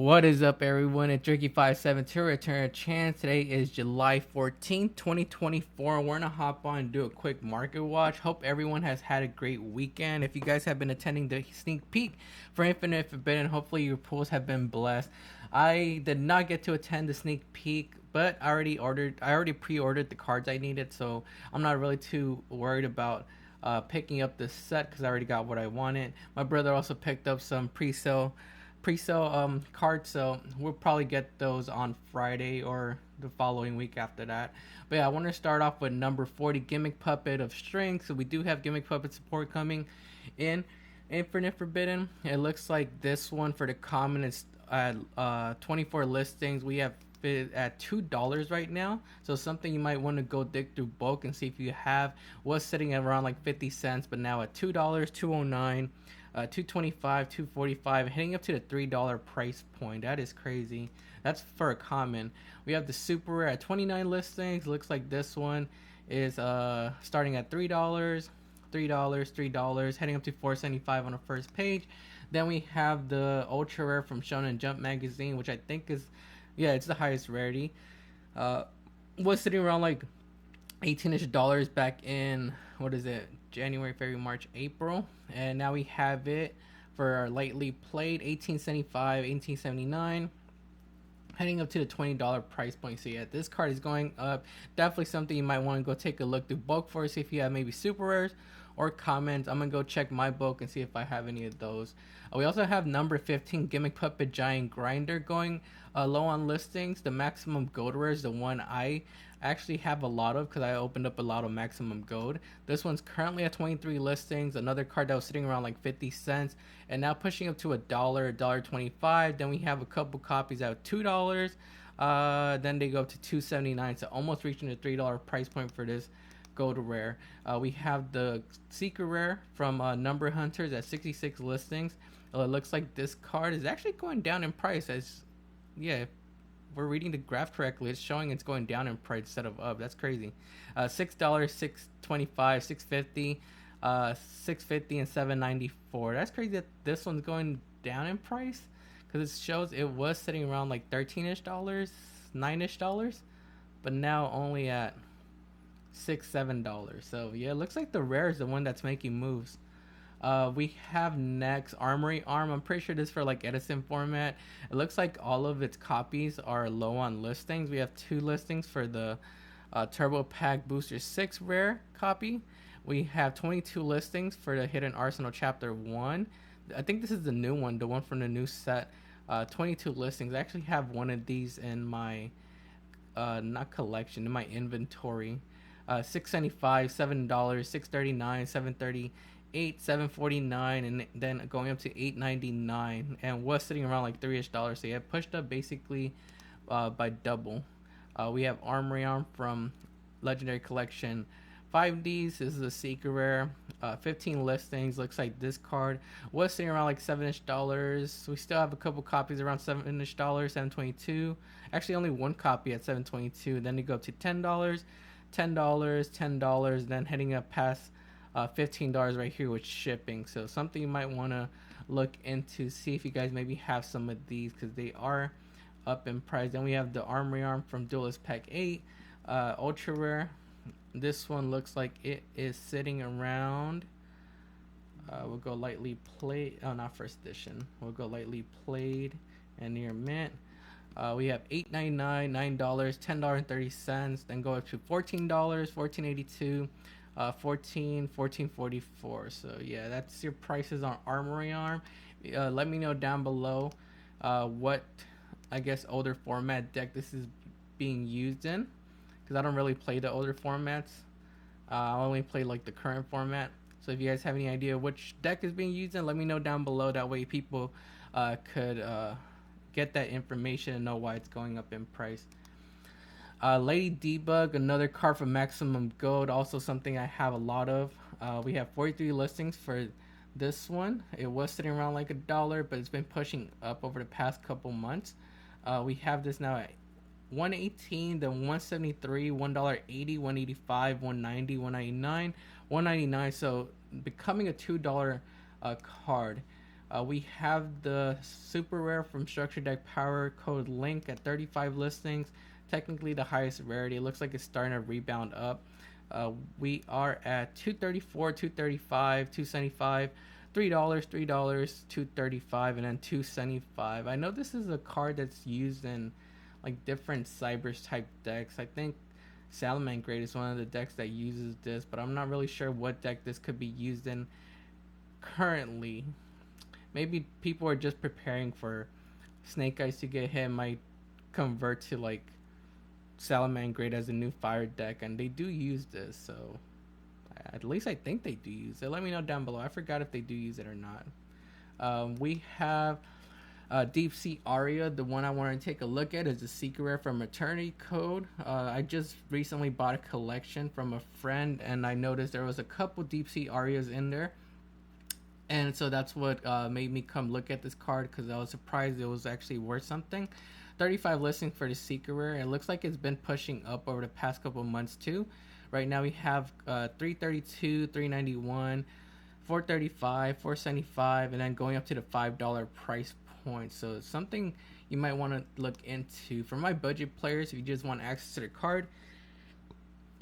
What is up, everyone? It's Tricky572 return a chance. Today is July 14th, 2024. We're gonna hop on and do a quick market watch. Hope everyone has had a great weekend. If you guys have been attending the sneak peek for Infinite Forbidden, hopefully your pools have been blessed. I did not get to attend the sneak peek, but I already pre-ordered the cards I needed, so I'm not really too worried about picking up the set because I already got what I wanted. My brother also picked up some pre-sale cards, so we'll probably get those on Friday or the following week after that. But yeah, I want to start off with number 40, Gimmick Puppet of Strength. So we do have Gimmick Puppet support coming in Infinite Forbidden. It looks like this one for the common is at 24 listings. We have it at $2 right now, so something you might want to go dig through bulk and see if you have. Was sitting at around like 50 cents, but now at $2, 209, 225, 245, hitting up to the $3 price point. That is crazy. That's for a common. We have the super rare at 29 listings. Looks like this one is starting at $3, $3, heading up to $4.75 on the first page. Then we have the ultra rare from Shonen Jump magazine, which I think is, yeah, it's the highest rarity. Was sitting around like $18-ish back in, what is it, January, February, March, April, and now we have it for our lightly played $18.75, $18.79, heading up to the $20 price point. So yeah, this card is going up. Definitely something you might want to go take a look through bulk for, see if you have maybe super rares or comments. I'm gonna go check my bulk and see if I have any of those. We also have number 15, Gimmick Puppet Giant Grinder, going low on listings. The maximum gold rare is the one I actually have a lot of because I opened up a lot of maximum gold. This one's currently at 23 listings. Another card that was sitting around like 50 cents and now pushing up to $1.25. Then we have a couple copies at $2. Then they go up to $2.79, so almost reaching the $3 price point for this gold rare. We have the secret rare from Number Hunters at 66 listings. It looks like this card is actually going down in price. As yeah, if we're reading the graph correctly, it's showing it's going down in price instead of up. That's crazy. $6, $6.25, $6.50, $6.50, and $7.94. That's crazy that this one's going down in price because it shows it was sitting around like $13-ish, $9-ish, but now only at $6-7. So yeah, it looks like the rare is the one that's making moves. We have next Armory Arm. I'm pretty sure this is for like Edison format. It looks like all of its copies are low on listings. We have 2 listings for the Turbo Pack Booster 6 rare copy. We have 22 listings for the Hidden Arsenal Chapter 1. I think this is the new one, the one from the new set. 22 listings. I actually have one of these in my not collection, in my inventory. $6.75, $7, $6.39, $7.38, $7.49, and then going up to $8.99, and was sitting around like $3-ish. So yeah, pushed up basically by double. We have Armory Arm from Legendary Collection 5Ds. This is a secret rare. 15 listings. Looks like this card was sitting around like $7-ish. We still have a couple copies around $7-ish, $7.22. Actually, only one copy at $7.22. Then you go up to $10, $10, then heading up past $15 right here with shipping. So something you might want to look into, see if you guys maybe have some of these because they are up in price. Then we have the Armory Arm from Duelist Pack 8, ultra rare. This one looks like it is sitting around, we'll go lightly played, oh, not first edition, we'll go lightly played and near mint. We have $8.99, $9, $10.30, then go up to $14, $14.82, $14.44. So yeah, that's your prices on Armory Arm. Let me know down below what, I guess, older format deck this is being used in, because I don't really play the older formats. I only play like the current format. So if you guys have any idea which deck is being used in, let me know down below. That way people could get that information and know why it's going up in price. Lady Debug, another card from Maximum Gold, also something I have a lot of. We have 43 listings for this one. It was sitting around like $1, but it's been pushing up over the past couple months. We have this now at $1.18, then $1.73, $1.80, $1.85, $1.90, $1.99, $1.99. So becoming a $2 card. We have the super rare from Structure Deck Power code Link at 35 listings. Technically the highest rarity. It looks like it's starting to rebound up. We are at 234, 235, 275, $3, $3, 235, and then 275. I know this is a card that's used in like different Cybers type decks. I think Salamangreat is one of the decks that uses this, but I'm not really sure what deck this could be used in currently. Maybe people are just preparing for Snake Eyes to get hit, might convert to like Salamangreat as a new fire deck, and they do use this, so at least I think they do use it. Let me know down below. I forgot if they do use it or not. We have Deep Sea Aria. The one I want to take a look at is the secret rare from Eternity Code. I just recently bought a collection from a friend, and I noticed there was a couple Deep Sea Arias in there. And so that's what made me come look at this card, because I was surprised it was actually worth something. 35 listings for the secret rare. It looks like it's been pushing up over the past couple months too. Right now we have 332, 391, 435, 475, and then going up to the $5 price point. So it's something you might want to look into. For my budget players, if you just want access to the card,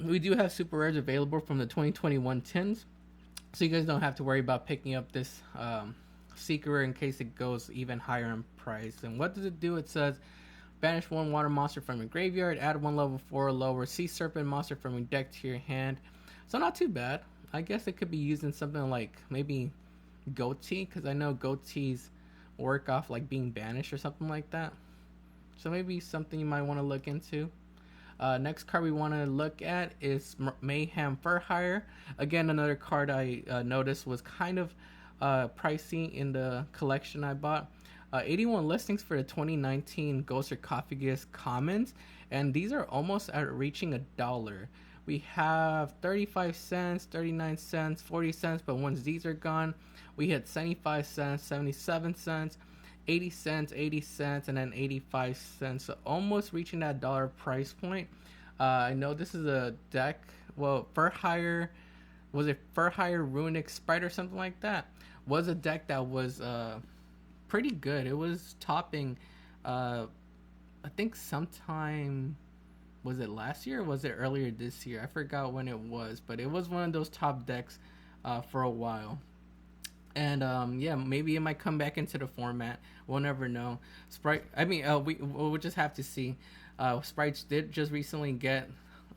we do have super rares available from the 2021 tins. So you guys don't have to worry about picking up this secret rare in case it goes even higher in price. And what does it do? It says banish one water monster from your graveyard, add one level 4 or lower sea serpent monster from your deck to your hand. So not too bad. I guess it could be used in something like maybe Goatee, because I know Goatees work off like being banished or something like that. So maybe something you might want to look into. Next card we want to look at is Mayhem Fur Hire. Again, another card I noticed was kind of pricey in the collection I bought. 81 listings for the 2019 Ghost Sarcophagus Commons, and these are almost at reaching $1. We have 35 cents, 39 cents, 40 cents, but once these are gone, we hit 75 cents, 77 cents, 80 cents, 80 cents, and then 85 cents. So almost reaching that dollar price point. I know this is a deck. Well, Fur Hire, was it Fur Hire Runic Sprite or something like that? Was a deck that was pretty good. It was topping, I think sometime, was it last year or was it earlier this year? I forgot when it was, but it was one of those top decks for a while. And yeah, maybe it might come back into the format. We'll never know. Sprite. I mean, we'll just have to see. Sprites did just recently get,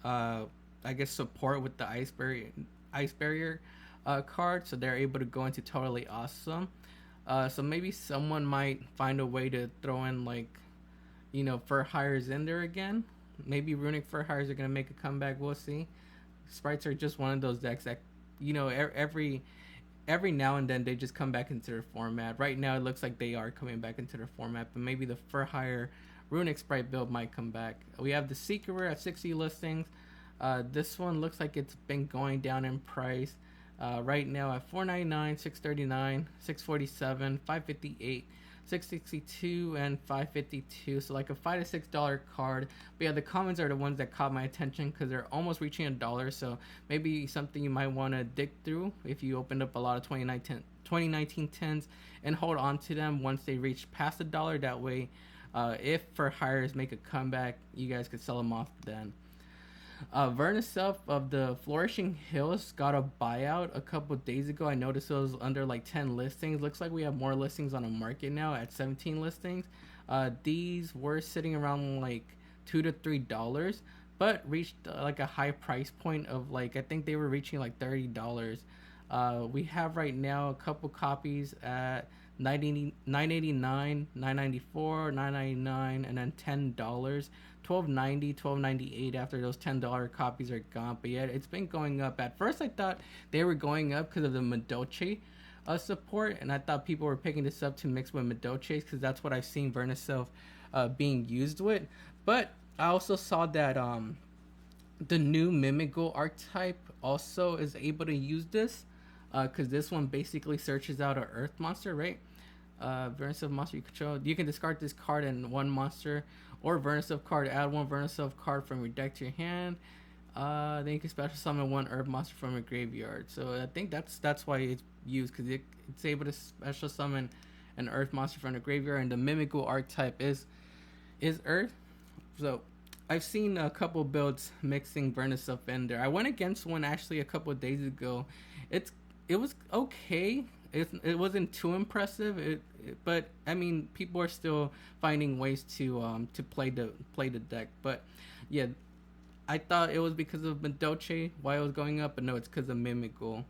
I guess, support with the Ice Barrier card, so they're able to go into Totally Awesome. So maybe someone might find a way to throw in like, Fur Hires in there again. Maybe Runic Fur Hires are gonna make a comeback. We'll see. Sprites are just one of those decks that, every now and then they just come back into their format. Right now it looks like they are coming back into their format, but maybe the Fur Hire Runic Sprite build might come back. We have the secret rare at 60 listings. This one looks like it's been going down in price. Right now at $4.99, $6.39, $6.47, $5.58, $6.62, and $5.52. So like a $5 to $6 card. But yeah, the comments are the ones that caught my attention because they're almost reaching $1. So maybe something you might want to dig through if you opened up a lot of 2019 tens and hold on to them once they reach past $1. That way, if Fur Hires make a comeback, you guys could sell them off then. Verniself of the Flourishing Hills got a buyout a couple days ago. I noticed it was under like 10 listings. Looks like we have more listings on the market now at 17 listings. These were sitting around like $2 to $3, but reached like a high price point of like, I think they were reaching like $30. We have right now a couple copies at $9.89, $9.94, $9.99, and then $10. $12.90, $12.98 after those $10 copies are gone. But yeah, it's been going up. At first I thought they were going up because of the Medoche support, and I thought people were picking this up to mix with Medoches because that's what I've seen Verniself being used with. But I also saw that the new Mimigo archetype also is able to use this because this one basically searches out an earth monster, right? Verniself monster you control. You can discard this card and one monster or Verniself card. Add one Verniself card from your deck to your hand. Then you can special summon one Earth monster from a graveyard. So I think that's why it's used, because it's able to special summon an Earth monster from the graveyard, and the Mimical archetype is Earth. So I've seen a couple builds mixing Vernus Offender. I went against one actually a couple of days ago. It's it was okay. It wasn't too impressive. But I mean, people are still finding ways to play the deck. But yeah, I thought it was because of Medoche why it was going up, but no, it's because of Mimical.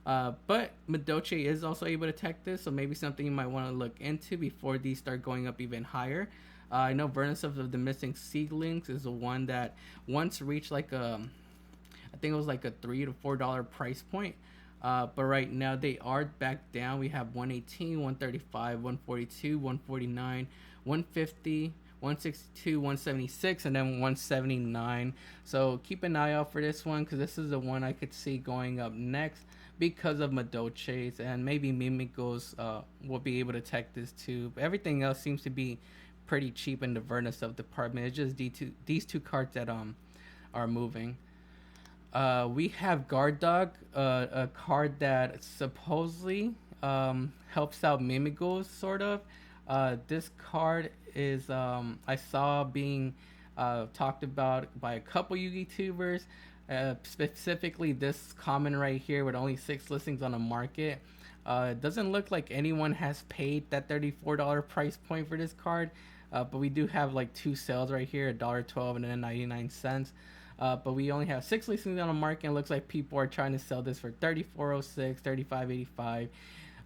But Medoche is also able to tech this, so maybe something you might want to look into before these start going up even higher. I know Vernus of the Missing Seedlings is the one that once reached like I think it was like a $3 to $4 price point. But right now they are back down. We have 118, 135, 142, 149, 150, 162, 176, and then 179. So keep an eye out for this one, because this is the one I could see going up next because of Medoches, and maybe Mimikos will be able to tech this too. But everything else seems to be pretty cheap in the Vernus of department. It's just these two cards that are moving. We have Guard Dog, a card that supposedly helps out Mimigos, sort of. This card is I saw being talked about by a couple YouTubers. Specifically, this common right here with only 6 listings on the market. It doesn't look like anyone has paid that $34 price point for this card, but we do have like 2 sales right here, $1.12 and then 99¢. But we only have 6 listings on the market, and it looks like people are trying to sell this for $34.06, $35.85,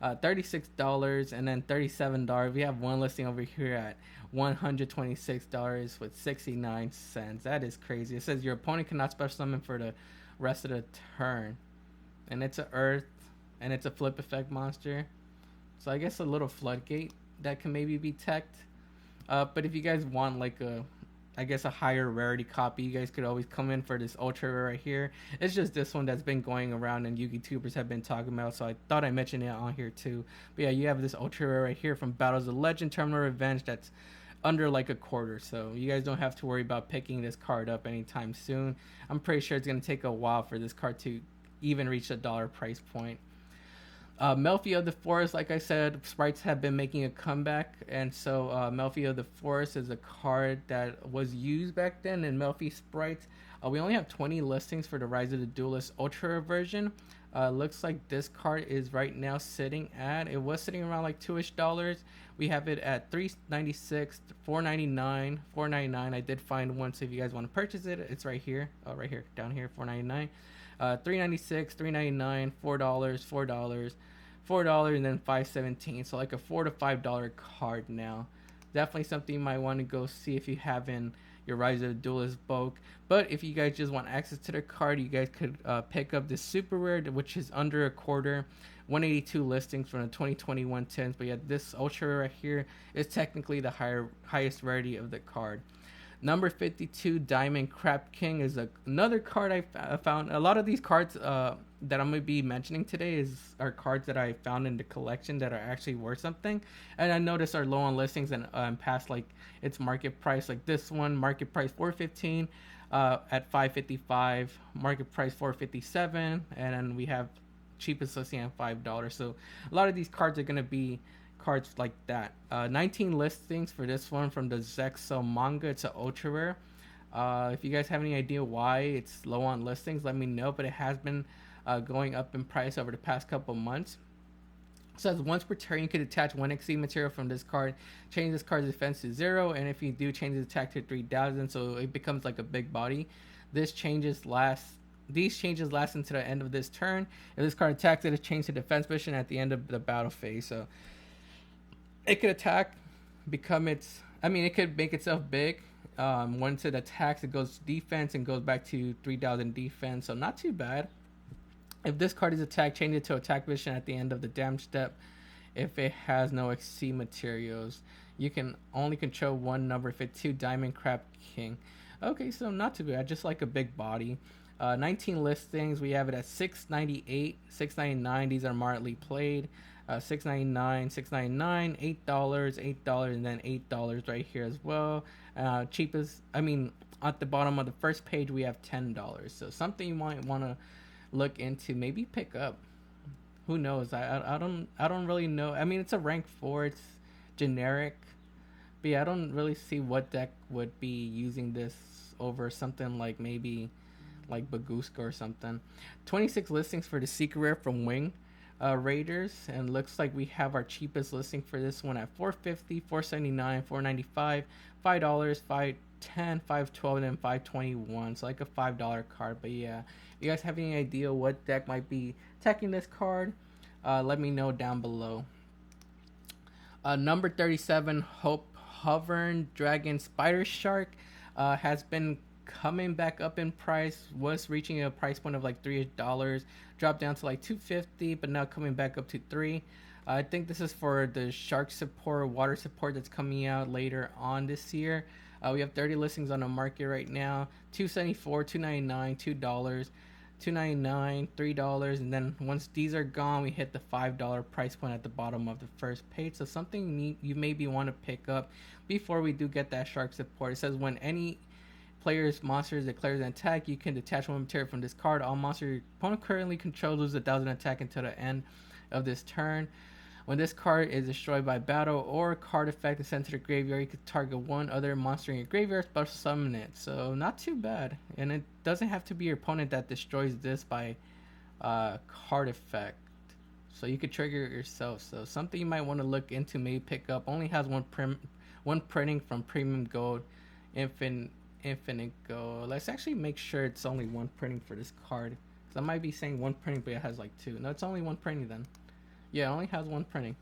$36, and then $37. We have one listing over here at $126 with 69¢. That is crazy. It says your opponent cannot special summon for the rest of the turn, and it's an Earth, and it's a flip effect monster. So I guess a little floodgate that can maybe be teched. But if you guys want like a higher rarity copy, you guys could always come in for this ultra rare right here. It's just this one that's been going around and YouTubers have been talking about, so I thought I mentioned it on here too. But yeah, you have this ultra rare right here from Battles of Legend Terminal Revenge that's under like a quarter, so you guys don't have to worry about picking this card up anytime soon. I'm pretty sure it's going to take a while for this card to even reach the dollar price point. Melfi of the Forest, like I said, sprites have been making a comeback, and so Melfi of the Forest is a card that was used back then in Melfi sprites. We only have 20 listings for the Rise of the Duelist Ultra version. Looks like this card is right now sitting at, it was sitting around like $2-ish. We have it at $396, $499, $499. I did find one, so if you guys want to purchase it, it's right here, down here, $499. $396, $399, $4, $4, and then $5.17. So like a $4 to $5 card now. Definitely something you might want to go see if you have in your Rise of the Duelist bulk. But if you guys just want access to the card, you guys could pick up this super rare, which is under a quarter. 182 listings from the 2021 10s. But yeah, this ultra rare right here is technically the highest rarity of the card. Number 52, Diamond Crab King, is another card I found. A lot of these cards that I'm going to be mentioning today are cards that I found in the collection that are actually worth something. And I noticed are low on listings and past like its market price. Like this one, market price $415, at $555, market price $457, and then we have cheapest listing at $5. So a lot of these cards are going to be cards like that. 19 listings for this one from the Zexo manga. It's an ultra rare. If you guys have any idea why it's low on listings, let me know, but it has been going up in price over the past couple months. It says once per turn you could attach 1 XC material from this card, change this card's defense to 0, and if you do, change the attack to 3000, so it becomes like a big body. These changes last until the end of this turn. If this card attacks, it is changed to defense mission at the end of the battle phase. So it could attack, it could make itself big. Once it attacks, it goes defense and goes back to 3000 defense, so not too bad. If this card is attacked, change it to attack mission at the end of the damage step. If it has no XC materials, you can only control one number. 52, Diamond Crab King. Okay, so not too bad, just like a big body. 19 listings. We have it at 698, 699. These are moderately played. 699, 699, $8, $8, and then $8 right here as well. Cheapest, I mean, at the bottom of the first page we have $10. So something you might want to look into, maybe pick up. Who knows? I don't really know. I mean, it's a rank 4. It's generic. But yeah, I don't really see what deck would be using this over something like maybe like Baguska or something. 26 listings for the secret rare from Wing Raiders, and looks like we have our cheapest listing for this one at 450, 479, 495, $5, 510, 512, and then 521. So like a $5 card. But yeah, if you guys have any idea what deck might be attacking this card, let me know down below. Number 37, Hope Hovern Dragon Spider Shark has been coming back up in price. Was reaching a price point of like $3, dropped down to like $2.50, but now coming back up to $3. I think this is for the shark support, water support that's coming out later on this year. We have 30 listings on the market right now. $2.74, $2.99, $2, $2.99, $3, and then once these are gone, we hit the $5 price point at the bottom of the first page. So something you maybe want to pick up before we do get that shark support. It says when any player's monsters declares an attack, you can detach one material from this card. All monsters your opponent currently controls lose 1,000 attack until the end of this turn. When this card is destroyed by battle or card effect is sent to the graveyard, you can target one other monster in your graveyard, special summon it. So not too bad. And it doesn't have to be your opponent that destroys this by card effect. So you could trigger it yourself. So something you might want to look into, maybe pick up. Only has one printing from Premium Gold, Infinite Gold. Let's actually make sure it's only one printing for this card. Because I might be saying one printing, but it has like two. No, it's only one printing then. Yeah, it only has one printing.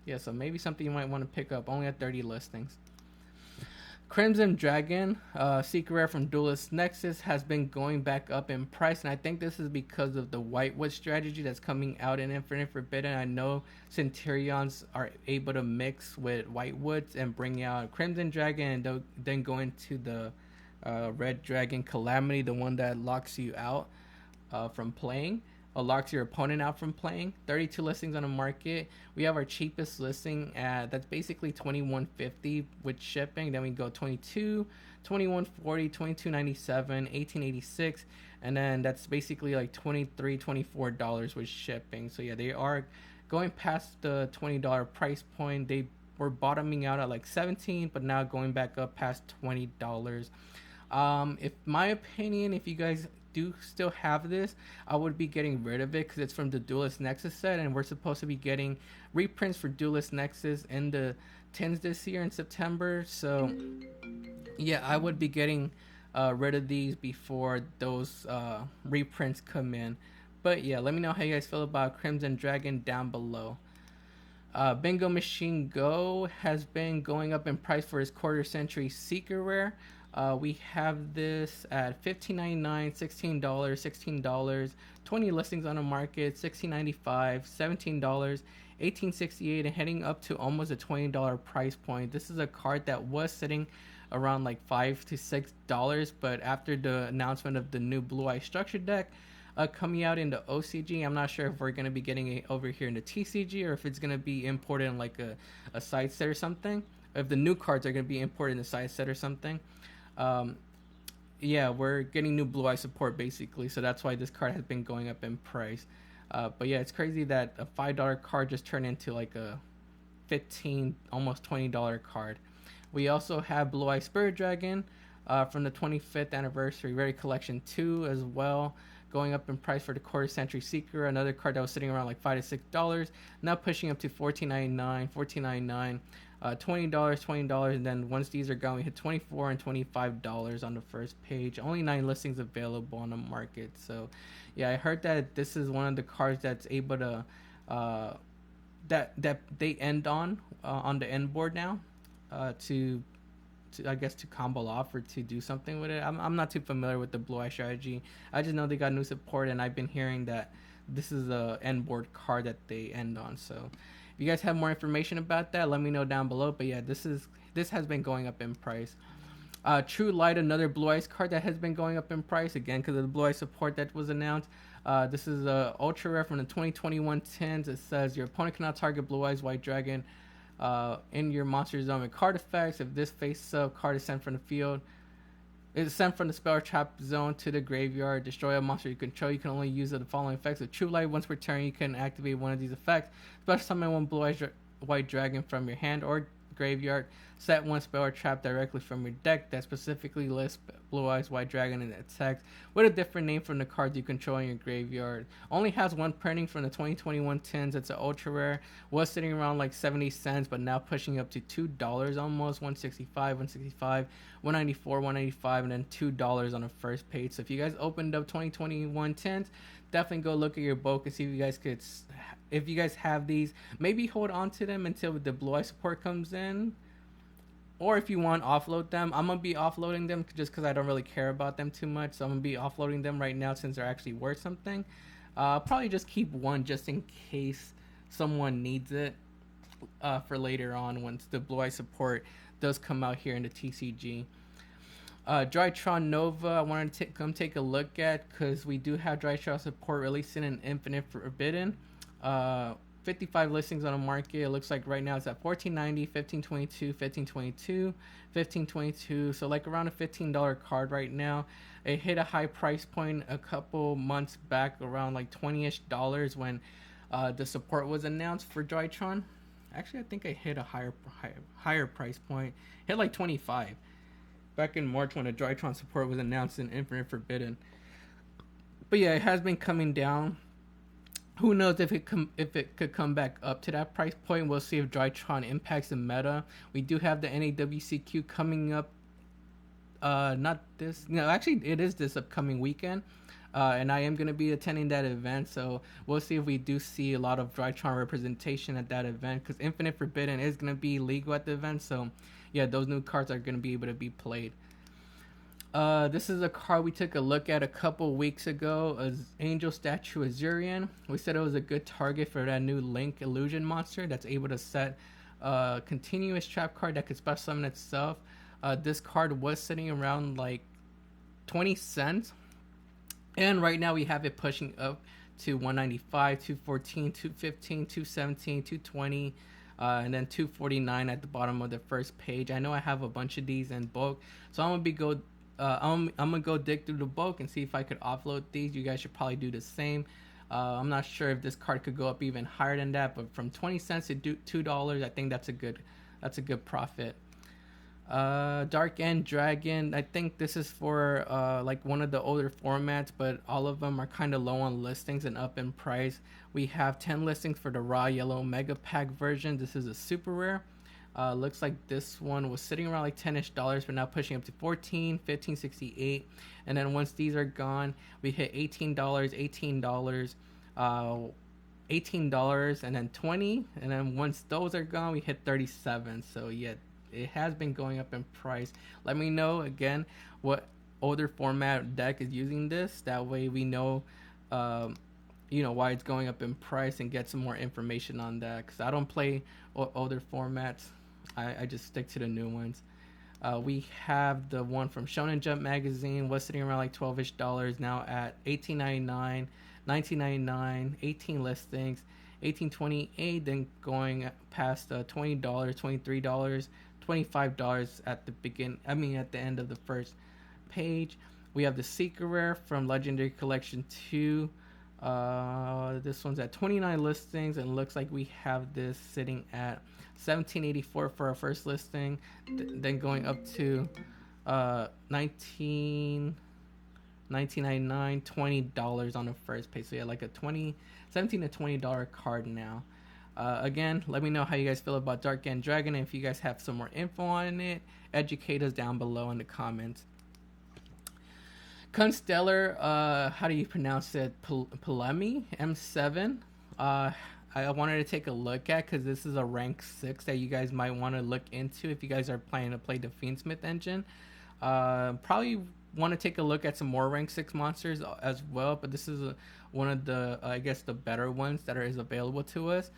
Yeah, so maybe something you might want to pick up. Only at 30 listings. Crimson Dragon, secret rare from Duelist Nexus, has been going back up in price, and I think this is because of the Whitewood strategy that's coming out in Infinite Forbidden. I know Centurions are able to mix with Whitewoods and bring out Crimson Dragon, and then go into the Red Dragon Calamity, the one that locks you out from playing. Locks your opponent out from playing. 32 listings on the market. We have our cheapest listing at that's basically $21.50 with shipping. Then we go 22, $21.40, $22.97, $18.86, and then that's basically like $23, $24 with shipping. So yeah, they are going past the $20 price point. They were bottoming out at like $17, but now going back up past $20. If my opinion, if you guys do still have this, I would be getting rid of it because it's from the Duelist Nexus set, and we're supposed to be getting reprints for Duelist Nexus in the 10s this year in September. So yeah, I would be getting rid of these before those reprints come in. But yeah, let me know how you guys feel about Crimson Dragon down below. Bingo Machine Go has been going up in price for his quarter century secret rare. We have this at $15.99, $16, $16, 20 listings on the market, $16.95, $17, $18.68, and heading up to almost a $20 price point. This is a card that was sitting around like $5 to $6, but after the announcement of the new Blue Eye Structure deck coming out in the OCG, I'm not sure if we're going to be getting it over here in the TCG or if it's going to be imported in like a side set or something. If the new cards are going to be imported in the side set or something. Yeah, we're getting new Blue Eye support basically, so that's why this card has been going up in price. But yeah, it's crazy that a $5 card just turned into like a $15, almost $20 card. We also have Blue Eye Spirit Dragon from the 25th anniversary Rare Collection 2 as well, going up in price for the quarter century seeker, another card that was sitting around like $5 to $6, now pushing up to $14.99, $14.99. $20, $20, and then once these are gone, we hit $24 and $25 on the first page. Only 9 listings available on the market. So, yeah, I heard that this is one of the cards that's able to that they end on the end board now to I guess to combo off or to do something with it. I'm not too familiar with the Blue Eye strategy. I just know they got new support, and I've been hearing that this is a end board card that they end on. So if you guys have more information about that, let me know down below. But yeah, this has been going up in price. True Light, another Blue Eyes card that has been going up in price again because of the Blue Eyes support that was announced. This is a ultra rare from the 2021 tens. It says your opponent cannot target Blue Eyes White Dragon in your monster zone with card effects. If this face-up card is sent from the field, it is sent from the spell or trap zone to the graveyard. Destroy a monster you control. You can only use the following effects. With True Light, once per turn, you can activate one of these effects. Special summon one Blue Eyes White Dragon from your hand or graveyard. Set one spell or trap directly from your deck that specifically lists Blue Eyes White Dragon in its text with a different name from the cards you control in your graveyard. Only has one printing from the 2021 tens. It's an ultra rare. Was sitting around like 70 cents, but now pushing up to $2 almost. 165, 165, 194, 195, and then $2 on the first page. So if you guys opened up 2021 tens, definitely go look at your bulk and see if you guys could, if you guys have these, maybe hold on to them until the Blue Eye support comes in, or if you want, offload them. I'm gonna be offloading them just because I don't really care about them too much, so I'm gonna be offloading them right now since they're actually worth something. Probably just keep one just in case someone needs it for later on once the Blue Eye support does come out here in the TCG. Drytron Nova, I wanted to come take a look at because we do have Drytron support releasing in Infinite Forbidden. 55 listings on the market. It looks like right now it's at $14.90, $15.22, $15.22, $15.22. So like around a $15 card right now. It hit a high price point a couple months back, around like $20-ish when the support was announced for Drytron. Actually, I think I hit a higher price point. Hit like 25 back in March when the Drytron support was announced in Infinite Forbidden. But yeah, it has been coming down. Who knows if it could come back up to that price point. We'll see if Drytron impacts the meta. We do have the NAWCQ coming up. Not this. No, actually, it is this upcoming weekend. And I am going to be attending that event. So we'll see if we do see a lot of Drytron representation at that event. Because Infinite Forbidden is going to be legal at the event. So yeah, those new cards are going to be able to be played. This is a card we took a look at a couple weeks ago, Angel Statue Azurian. We said it was a good target for that new Link Illusion monster that's able to set a continuous trap card that could special summon itself. This card was sitting around like 20 cents. And right now we have it pushing up to 195, 214, 215, 217, 220, and then 249 at the bottom of the first page. I know I have a bunch of these in bulk, so I'm gonna go dig through the bulk and see if I could offload these. You guys should probably do the same. I'm not sure if this card could go up even higher than that, but from 20 cents to $2, I think that's a good profit. Dark End Dragon, I think this is for like one of the older formats, but all of them are kind of low on listings and up in price. We have 10 listings for the raw yellow mega pack version. This is a super rare. Looks like this one was sitting around like $10-ish, but now pushing up to $14, $15.68. And then once these are gone, we hit $18, $18, $18, and then $20. And then once those are gone, we hit $37. So yeah, it has been going up in price. Let me know again what older format deck is using this. That way we know, why it's going up in price and get some more information on that. Because I don't play older formats. I just stick to the new ones. We have the one from Shonen Jump magazine, was sitting around like $12-ish, now at $18.99, $19.99, 18 listings, $18.28, then going past $20, $23, $25 at the end of the first page. We have the Secret Rare from Legendary Collection 2. This one's at 29 listings, and looks like we have this sitting at $17.84 for our first listing, then going up to $19.99, $20 on the first page. So yeah, like a $17 to $20 card now. Again, let me know how you guys feel about Dark End Dragon, and if you guys have some more info on it, educate us down below in the comments. Constellar, how do you pronounce it? Polemi M7. I wanted to take a look at because this is a rank 6 that you guys might want to look into if you guys are planning to play the Fiendsmith engine. Probably want to take a look at some more rank 6 monsters as well, but this is one of the, I guess, the better ones that is available to us.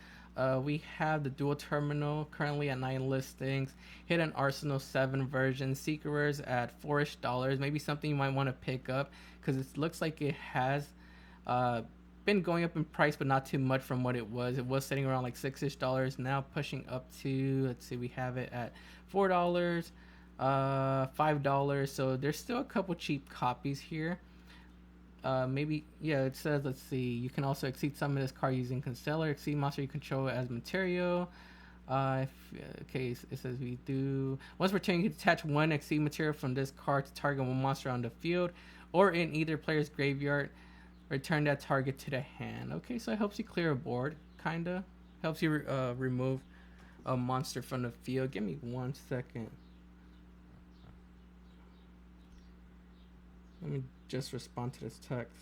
We have the dual terminal currently at 9 listings. Hidden Arsenal 7 version. Seekers at $4-ish. Maybe something you might want to pick up because it looks like it has uh, been going up in price, but not too much from what it was. It was sitting around like $6-ish. Now pushing up to, let's see, we have it at $4, $5. So there's still a couple cheap copies here. Maybe, yeah, it says, let's see, you can also exceed summon this card using Concealer. Exceed monster you control as material. Okay, it says we do. Once returning, you can detach one exceed material from this card to target one monster on the field or in either player's graveyard. Return that target to the hand. Okay, so it helps you clear a board, kinda. Helps you remove a monster from the field. Give me 1 second. Let me just respond to this text.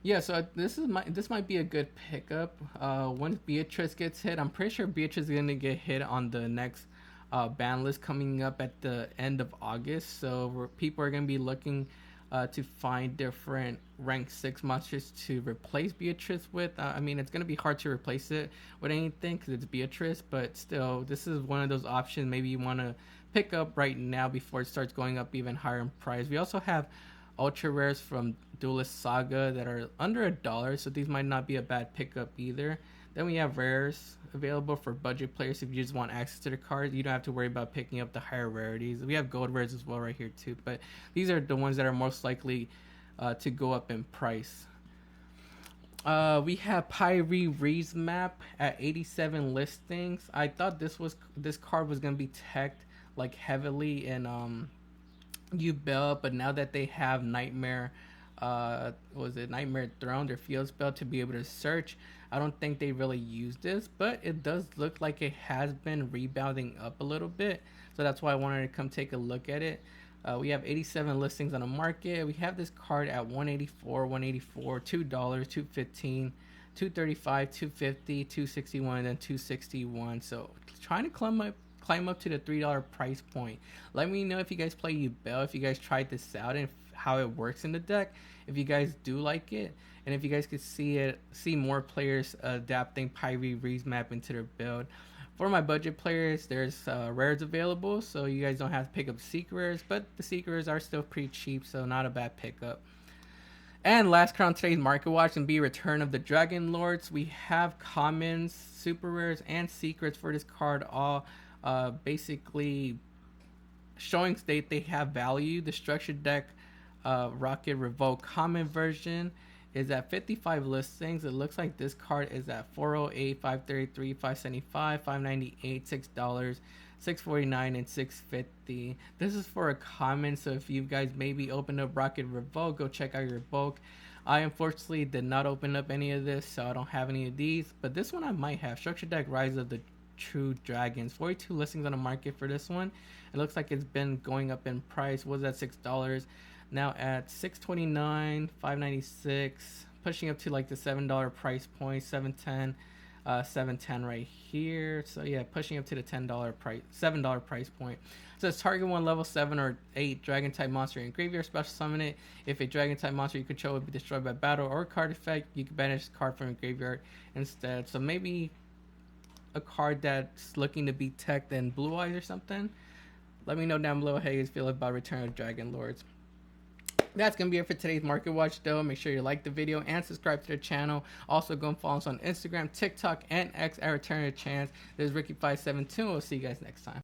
Yeah, so this might be a good pickup. Once Beatrice gets hit, I'm pretty sure Beatrice is gonna get hit on the next ban list coming up at the end of August. So people are gonna be looking to find different rank 6 monsters to replace Beatrice with. I mean, it's gonna be hard to replace it with anything because it's Beatrice, but still, this is one of those options maybe you want to pick up right now before it starts going up even higher in price. We also have ultra rares from Duelist Saga that are under $1, so these might not be a bad pickup either. Then we have rares available for budget players. If you just want access to the cards, you don't have to worry about picking up the higher rarities. We have gold rares as well right here too, but these are the ones that are most likely to go up in price. We have Pyre Reeves map at 87 listings. I thought this card was gonna be teched like heavily in Ubel, but now that they have Nightmare, was it Nightmare Throne, their field spell to be able to search, I don't think they really use this, but it does look like it has been rebounding up a little bit, so that's why I wanted to come take a look at it. We have 87 listings on the market. We have this card at $184, $2, $2.15, $2.35, $2.50, $2.61, and then $2.61. So trying to climb up to the $3 price point. Let me know if you guys play Ubel, if you guys tried this out and how it works in the deck, if you guys do like it, and if you guys could see more players adapting Pyre Reeves map into their build. For my budget players, there's rares available, so you guys don't have to pick up secrets, but the secrets are still pretty cheap, so not a bad pickup. And last card on today's market watch and be Return of the Dragon Lords. We have commons, super rares, and secrets for this card, all basically showing state they have value. The structured deck Rocket Revolt common version is at 55 listings. It looks like this card is at $408, $533, $575, $598, $6, $649, and $650. This is for a common, so if you guys maybe open up Rocket Revolt, go check out your bulk. I unfortunately did not open up any of this, so I don't have any of these, but this one I might have. Structure deck Rise of the True Dragons, 42 listings on the market for this one. It looks like it's been going up in price. Was at $6, now at $6.29, $5.96, pushing up to like the $7 price point, $7.10, $7.10 right here. So yeah, pushing up to the $7 price point. So it's target one level 7 or 8 dragon type monster in graveyard, special summon it. If a dragon type monster you control would be destroyed by battle or card effect, you can banish the card from your graveyard instead. So maybe a card that's looking to be teched in Blue Eyes or something. Let me know down below how you guys feel about Return of Dragon Lords. That's going to be it for today's Market Watch, though. Make sure you like the video and subscribe to the channel. Also, go and follow us on Instagram, TikTok, and X at Return of Chance. This is Ricky572. We'll see you guys next time.